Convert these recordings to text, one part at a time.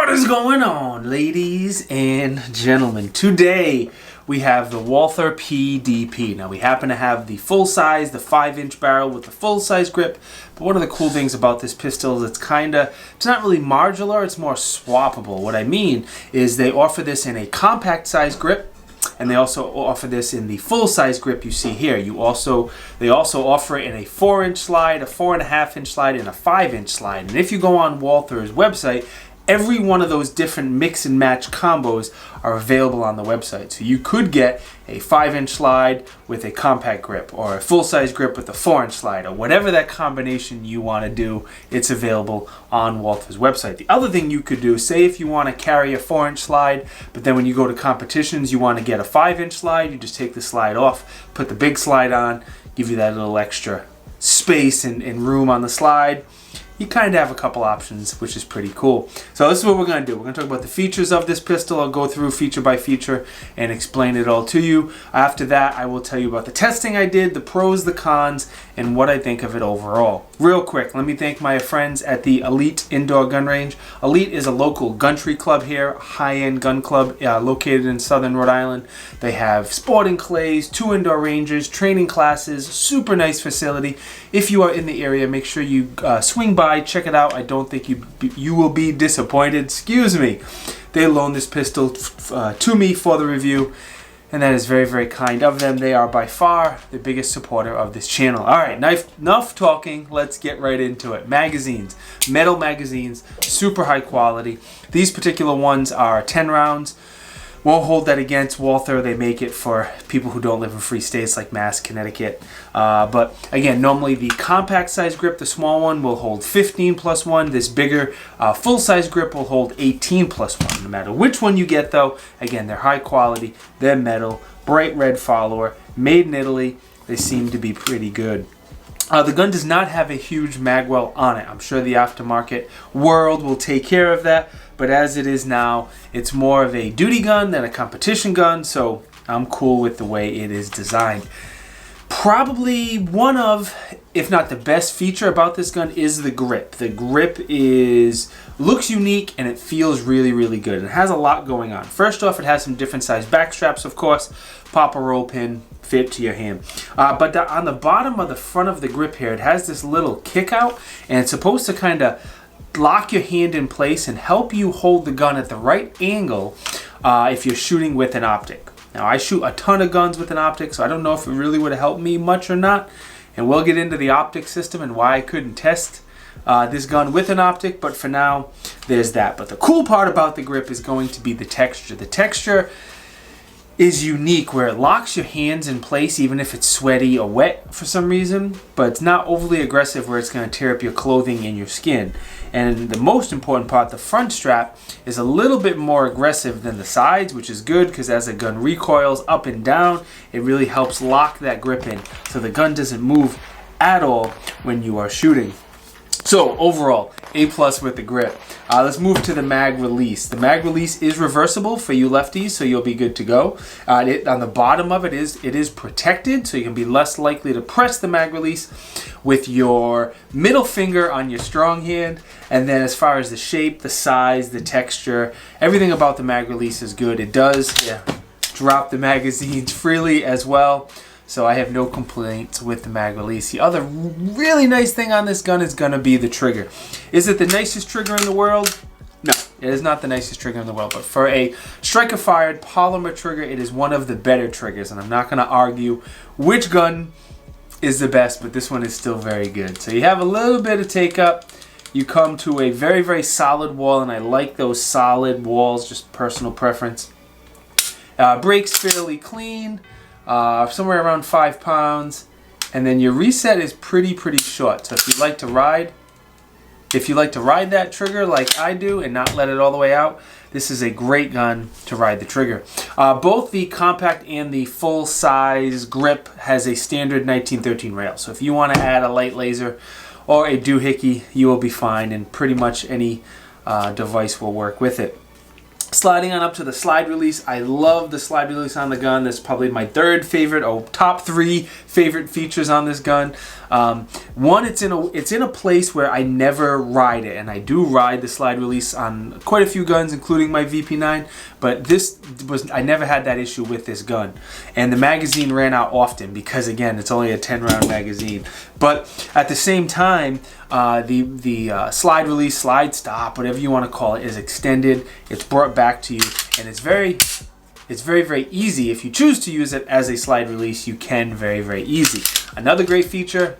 What is going on, ladies and gentlemen? Today we have the Walther PDP. Now we happen to have the full size, the 5-inch barrel with the full size grip. But one of the cool things about this pistol is it's not really modular, it's more swappable. What I mean is they offer this in a compact size grip, and they also offer this in the full size grip you see here. They also offer it in a 4-inch slide, a 4.5-inch slide, and a 5-inch slide. And if you go on Walther's website, every one of those different mix and match combos are available on the website. So you could get a 5-inch slide with a compact grip, or a full-size grip with a 4-inch slide, or whatever that combination you want to do, it's available on Walther's website. The other thing you could do, say if you want to carry a 4-inch slide, but then when you go to competitions you want to get a 5-inch slide, you just take the slide off, put the big slide on, give you that little extra space and room on the slide. You kind of have a couple options, which is pretty cool. So this is what we're going to do. We're going to talk about the features of this pistol. I'll go through feature by feature and explain it all to you. After that, I will tell you about the testing I did, the pros, the cons, and what I think of it overall. Real quick, let me thank my friends at the Elite Indoor Gun Range. Elite is a local country club here, high-end gun club located in southern Rhode Island. They have sporting clays, 2 indoor ranges, training classes, super nice facility. If you are in the area, make sure you swing by, check it out. I don't think you will be disappointed. Excuse me. They loaned this pistol to me for the review, and that is very, very kind of them. They are by far the biggest supporter of this channel. All right, enough talking. Let's get right into it. Magazines, metal magazines, super high quality. These particular ones are 10 rounds. Won't hold that against Walther. They make it for people who don't live in free states like Mass, Connecticut. But again, normally the compact size grip, the small one, will hold 15 plus 1. This bigger full size grip will hold 18 plus 1. No matter which one you get though, again, they're high quality, they're metal, bright red follower, made in Italy. They seem to be pretty good. The gun does not have a huge magwell on it. I'm sure the aftermarket world will take care of that, but as it is now, it's more of a duty gun than a competition gun, so I'm cool with the way it is designed. Probably one of, if not the best feature about this gun is the grip. The grip looks unique and it feels really, really good. It has a lot going on. First off, it has some different size back straps, of course. Pop a roll pin, fit to your hand. But on the bottom of the front of the grip here, it has this little kick out, and it's supposed to kind of lock your hand in place and help you hold the gun at the right angle if you're shooting with an optic. Now, I shoot a ton of guns with an optic, so I don't know if it really would have helped me much or not. And we'll get into the optic system and why I couldn't test this gun with an optic, but for now, there's that. But the cool part about the grip is going to be the texture. The texture is unique where it locks your hands in place even if it's sweaty or wet for some reason, but it's not overly aggressive where it's going to tear up your clothing and your skin. And the most important part, the front strap, is a little bit more aggressive than the sides, which is good because as the gun recoils up and down, it really helps lock that grip in so the gun doesn't move at all when you are shooting. So overall, A+ with the grip. Let's move to the mag release. The mag release is reversible for you lefties, so you'll be good to go. On the bottom of it is protected, so you can be less likely to press the mag release with your middle finger on your strong hand. And then as far as the shape, the size, the texture, everything about the mag release is good. It does drop the magazines freely as well. So I have no complaints with the mag release. The other really nice thing on this gun is going to be the trigger. Is it the nicest trigger in the world? No, it is not the nicest trigger in the world. But for a striker-fired polymer trigger, it is one of the better triggers. And I'm not going to argue which gun is the best, but this one is still very good. So you have a little bit of take-up. You come to a very, very solid wall, and I like those solid walls, just personal preference. Brakes fairly clean. Somewhere around 5 pounds, and then your reset is pretty short. So if you like to ride that trigger like I do and not let it all the way out, this is a great gun to ride the trigger. Both the compact and the full size grip has a standard 1913 rail. So if you want to add a light laser or a doohickey, you will be fine, and pretty much any device will work with it. Sliding on up to the slide release. I love the slide release on the gun. That's probably my third favorite, top 3 favorite features on this gun. One, it's in a place where I never ride it, and I do ride the slide release on quite a few guns, including my VP9. But I never had that issue with this gun, and the magazine ran out often because, again, it's only a 10-round magazine. But at the same time, the slide release, slide stop, whatever you want to call it, is extended. It's brought back to you, and it's very, very easy. If you choose to use it as a slide release, you can very easy. Another great feature,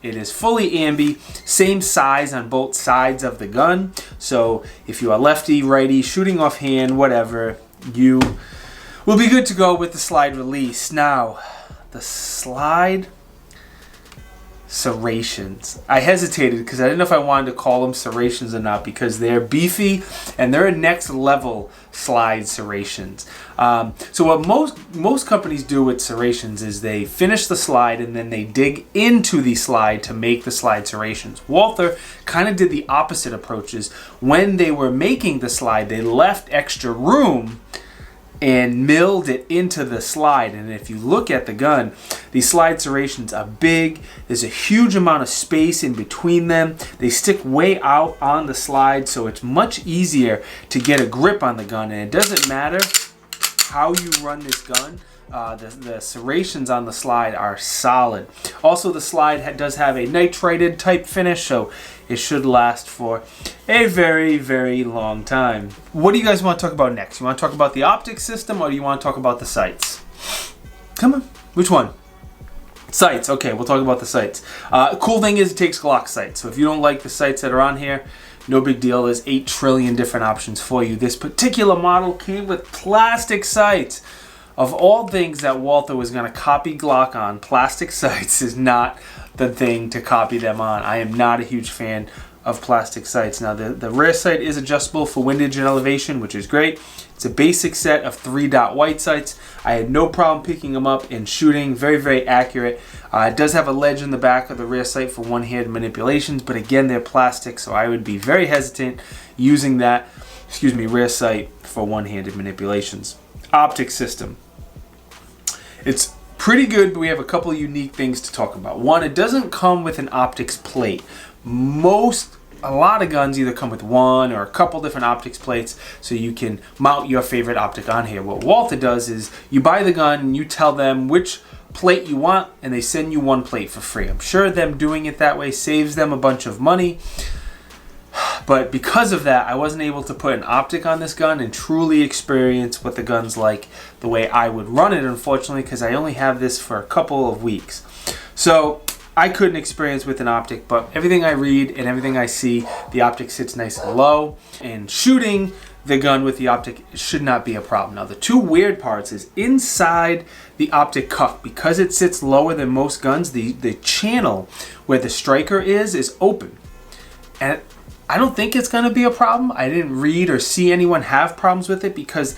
it is fully ambi, same size on both sides of the gun. So if you are lefty, righty, shooting offhand, whatever, you will be good to go with the slide release. Now, the slide Serrations. I hesitated because I didn't know if I wanted to call them Serrations or not, because they're beefy and they're a next level slide Serrations. So what most companies do with Serrations is they finish the slide and then they dig into the slide to make the slide Serrations. Walther kind of did the opposite approaches. When they were making the slide, they left extra room and milled it into the slide. And if you look at the gun, these slide Serrations are big. There's a huge amount of space in between them. They stick way out on the slide, so it's much easier to get a grip on the gun. And it doesn't matter how you run this gun. The serrations on the slide are solid. Also, the slide does have a nitrated type finish, so it should last for a very, very long time. What do you guys want to talk about next? You want to talk about the optics system, or do you want to talk about the sights? Come on, which one? Sights. Okay, we'll talk about the sights. Cool thing is it takes Glock sights, so if you don't like the sights that are on here, no big deal. There's 8 trillion different options for you. This particular model came with plastic sights. Of all things that Walther was going to copy Glock on, plastic sights is not the thing to copy them on. I am not a huge fan of plastic sights. Now, the rear sight is adjustable for windage and elevation, which is great. It's a basic set of 3-dot white sights. I had no problem picking them up and shooting. Very, very accurate. It does have a ledge in the back of the rear sight for one-hand manipulations, but again, they're plastic, so I would be very hesitant using that, rear sight for one-handed manipulations. Optic system. It's pretty good, but we have a couple of unique things to talk about. One, it doesn't come with an optics plate. A lot of guns either come with one or a couple different optics plates, so you can mount your favorite optic on here. What Walther does is you buy the gun and you tell them which plate you want, and they send you one plate for free. I'm sure them doing it that way saves them a bunch of money. But because of that, I wasn't able to put an optic on this gun and truly experience what the gun's like the way I would run it, unfortunately, because I only have this for a couple of weeks. So I couldn't experience with an optic, but everything I read and everything I see, the optic sits nice and low, and shooting the gun with the optic should not be a problem. Now, the two weird parts is inside the optic cup, because it sits lower than most guns, the channel where the striker is open. And I don't think it's going to be a problem. I didn't read or see anyone have problems with it, because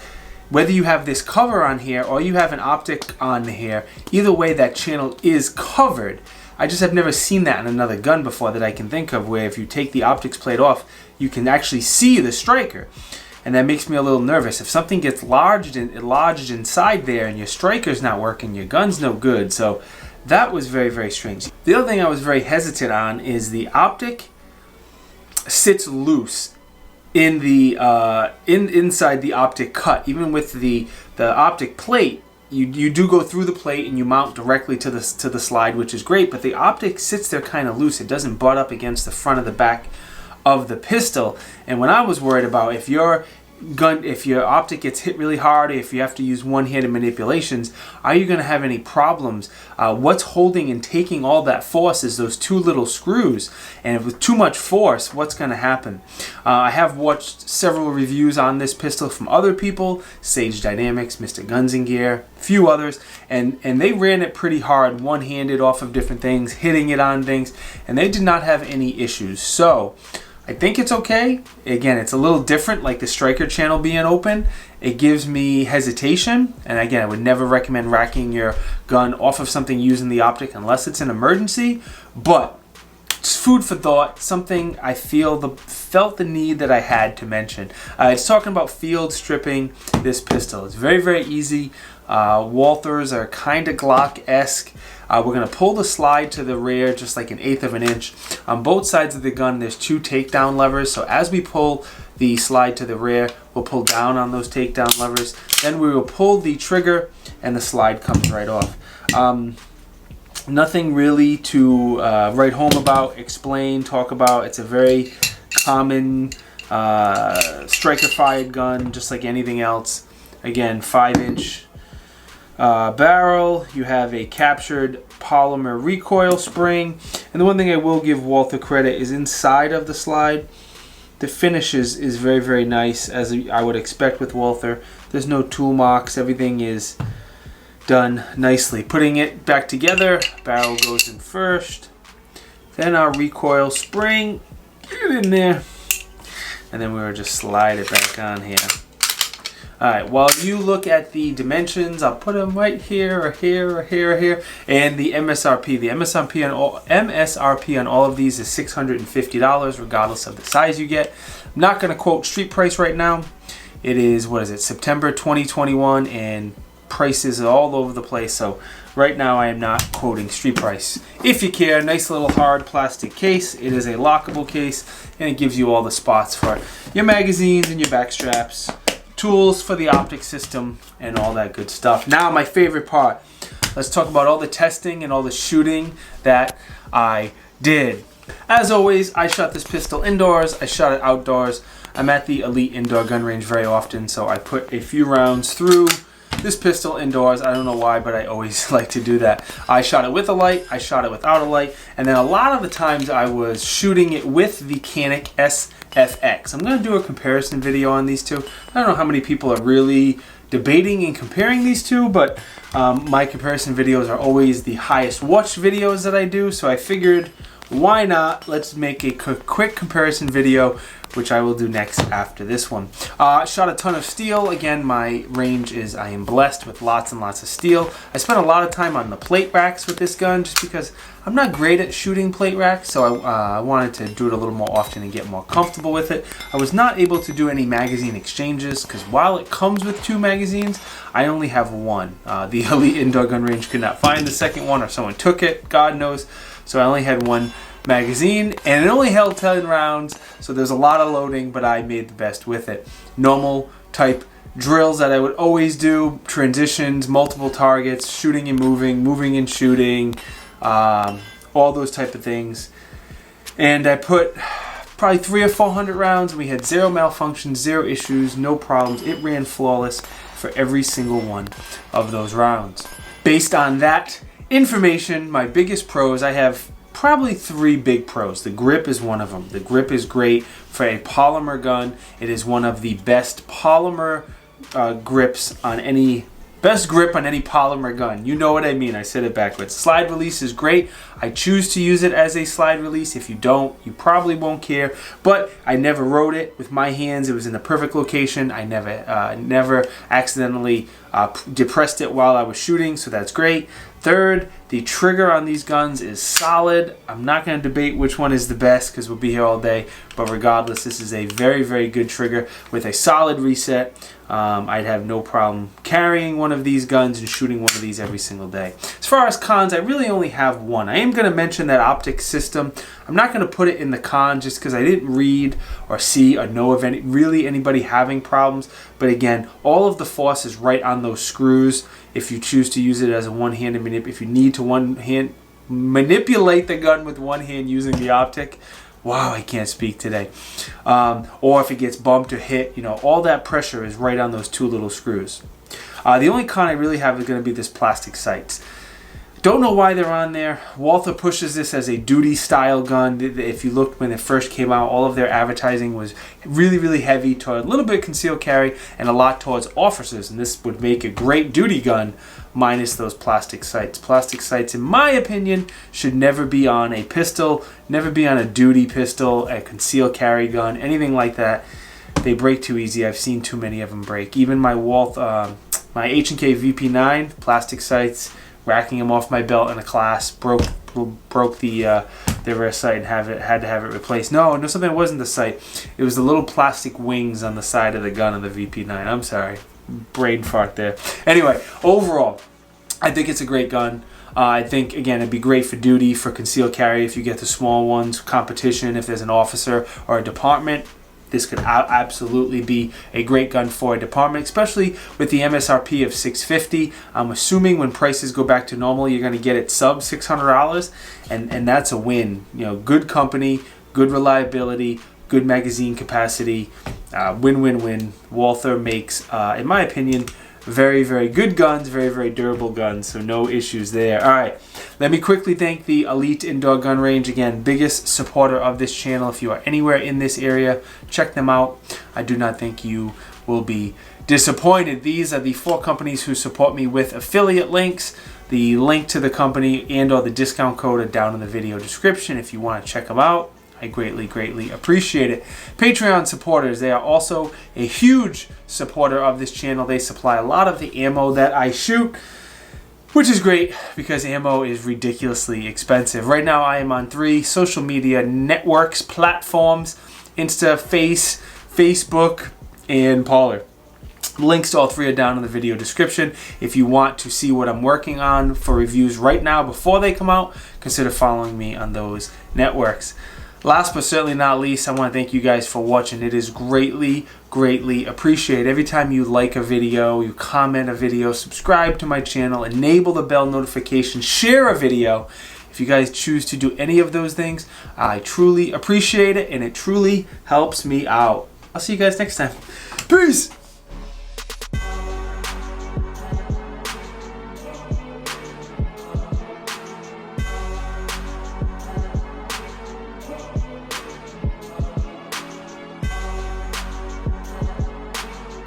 whether you have this cover on here or you have an optic on here, either way that channel is covered. I just have never seen that in another gun before that I can think of, where if you take the optics plate off, you can actually see the striker. And that makes me a little nervous. If something gets lodged inside there and your striker's not working, your gun's no good. So that was very, very strange. The other thing I was very hesitant on is the optic sits loose in the inside the optic cut. Even with the optic plate, you do go through the plate and you mount directly to the slide, which is great, but the optic sits there kind of loose. It doesn't butt up against the front of the back of the pistol. And when I was worried about if your optic gets hit really hard, or if you have to use one-handed manipulations, are you going to have any problems? What's holding and taking all that force is those 2 little screws, and with too much force, what's going to happen? I have watched several reviews on this pistol from other people, Sage Dynamics, Mr. Guns and Gear, a few others, and they ran it pretty hard, one-handed off of different things, hitting it on things, and they did not have any issues. So I think it's okay. Again, it's a little different, like the striker channel being open. It gives me hesitation, and again, I would never recommend racking your gun off of something using the optic unless it's an emergency, but it's food for thought, something I feel felt the need that I had to mention. It's talking about field stripping this pistol. It's very, very easy. Walthers are kind of Glock-esque. We're going to pull the slide to the rear just like 1/8 of an inch. On both sides of the gun, there's 2 takedown levers. So as we pull the slide to the rear, we'll pull down on those takedown levers. Then we will pull the trigger and the slide comes right off. Nothing really to write home about, explain, talk about. It's a very common striker-fired gun, just like anything else. Again, 5-inch barrel. You have a captured polymer recoil spring. And the one thing I will give Walther credit is inside of the slide, the finish is very, very nice, as I would expect with Walther. There's no tool marks. Everything is done nicely. Putting it back together, barrel goes in first. Then our recoil spring, get it in there. And then we will just slide it back on here. Alright, while you look at the dimensions, I'll put them right here or here or here or here. And the MSRP. The MSRP on all of these is $650 regardless of the size you get. I'm not going to quote street price right now. It is, what is it, September 2021, and prices are all over the place. So right now I am not quoting street price. If you care, nice little hard plastic case. It is a lockable case and it gives you all the spots for your magazines and your back straps. Tools for the optic system and all that good stuff. Now my favorite part. Let's talk about all the testing and all the shooting that I did. As always, I shot this pistol indoors. I shot it outdoors. I'm at the Elite Indoor Gun Range very often, so I put a few rounds through this pistol indoors. I don't know why, but I always like to do that. I shot it with a light, I shot it without a light, and then a lot of the times I was shooting it with the Canik SFX. I'm going to do a comparison video on these two. I don't know how many people are really debating and comparing these two, but my comparison videos are always the highest watched videos that I do, so I figured, why not? Let's make a quick comparison video, which I will do next after this one. Shot a ton of steel. Again, my range is, I am blessed with lots and lots of steel. I spent a lot of time on the plate racks with this gun just because I'm not great at shooting plate racks, so I wanted to do it a little more often and get more comfortable with it. I was not able to do any magazine exchanges because while it comes with 2 magazines, I only have 1. The Elite Indoor Gun Range could not find the second one, or someone took it, God knows. So I only had 1 magazine, and it only held 10 rounds, so there's a lot of loading, but I made the best with it. Normal type drills that I would always do, transitions, multiple targets, shooting and moving, moving and shooting, all those type of things. And I put probably 300 or 400 rounds, and we had 0 malfunctions, 0 issues, no problems. It ran flawless for every single one of those rounds. Based on that information, my biggest pros, I have probably 3 big pros. The grip is one of them. The grip is great for a polymer gun. It is one of the best polymer grips on any, best grip on any polymer gun. You know what I mean. I said it backwards. Slide release is great. I choose to use it as a slide release. If you don't, you probably won't care. But I never rode it with my hands. It was in the perfect location. I never accidentally depressed it while I was shooting, so that's great. Third, the trigger on these guns is solid. I'm not going to debate which one is the best because we'll be here all day, but regardless, this is a very, very good trigger with a solid reset. I'd have no problem carrying one of these guns and shooting one of these every single day. As far as cons, I really only have one. I am going to mention that optic system. I'm not going to put it in the con just because I didn't read or see or know of anybody having problems. But again, all of the force is right on those screws. If you choose to use it as a one-handed manip, if you need to manipulate the gun with one hand using the optic, wow, I can't speak today. Or if it gets bumped or hit, you know, all that pressure is right on those 2 little screws. The only con I really have is going to be this plastic sights. Don't know why they're on there. Walther pushes this as a duty style gun. If you looked when it first came out, all of their advertising was really, really heavy toward a little bit concealed carry and a lot towards officers. And this would make a great duty gun minus those plastic sights. Plastic sights, in my opinion, should never be on a pistol, never be on a duty pistol, a concealed carry gun, anything like that. They break too easy. I've seen too many of them break. Even my my H&K VP9 plastic sights, racking them off my belt in a class, broke broke the rear sight and had to have it replaced. No, something wasn't the sight. It was the little plastic wings on the side of the gun of the VP9. I'm sorry, brain fart there. Anyway, overall, I think it's a great gun. I think, again, it'd be great for duty, for concealed carry if you get the small ones, competition if there's an officer or a department. This could absolutely be a great gun for a department, especially with the MSRP of $650. I'm assuming when prices go back to normal, you're going to get it sub $600, and that's a win. You know, good company, good reliability, good magazine capacity, win-win-win. Walther makes, in my opinion, very, very good guns, very, very durable guns, so no issues there. All right, let me quickly thank the Elite Indoor Gun Range. Again, biggest supporter of this channel. If you are anywhere in this area, check them out. I do not think you will be disappointed. These are the 4 companies who support me with affiliate links. The link to the company and or the discount code are down in the video description if you want to check them out. I greatly, greatly appreciate it. Patreon supporters, they are also a huge supporter of this channel. They supply a lot of the ammo that I shoot, which is great because ammo is ridiculously expensive. Right now, I am on 3 social media networks, platforms, Insta, Facebook, and Parler. Links to all 3 are down in the video description. If you want to see what I'm working on for reviews right now before they come out, consider following me on those networks. Last but certainly not least, I want to thank you guys for watching. It is greatly, greatly appreciated. Every time you like a video, you comment a video, subscribe to my channel, enable the bell notification, share a video. If you guys choose to do any of those things, I truly appreciate it, and it truly helps me out. I'll see you guys next time. Peace!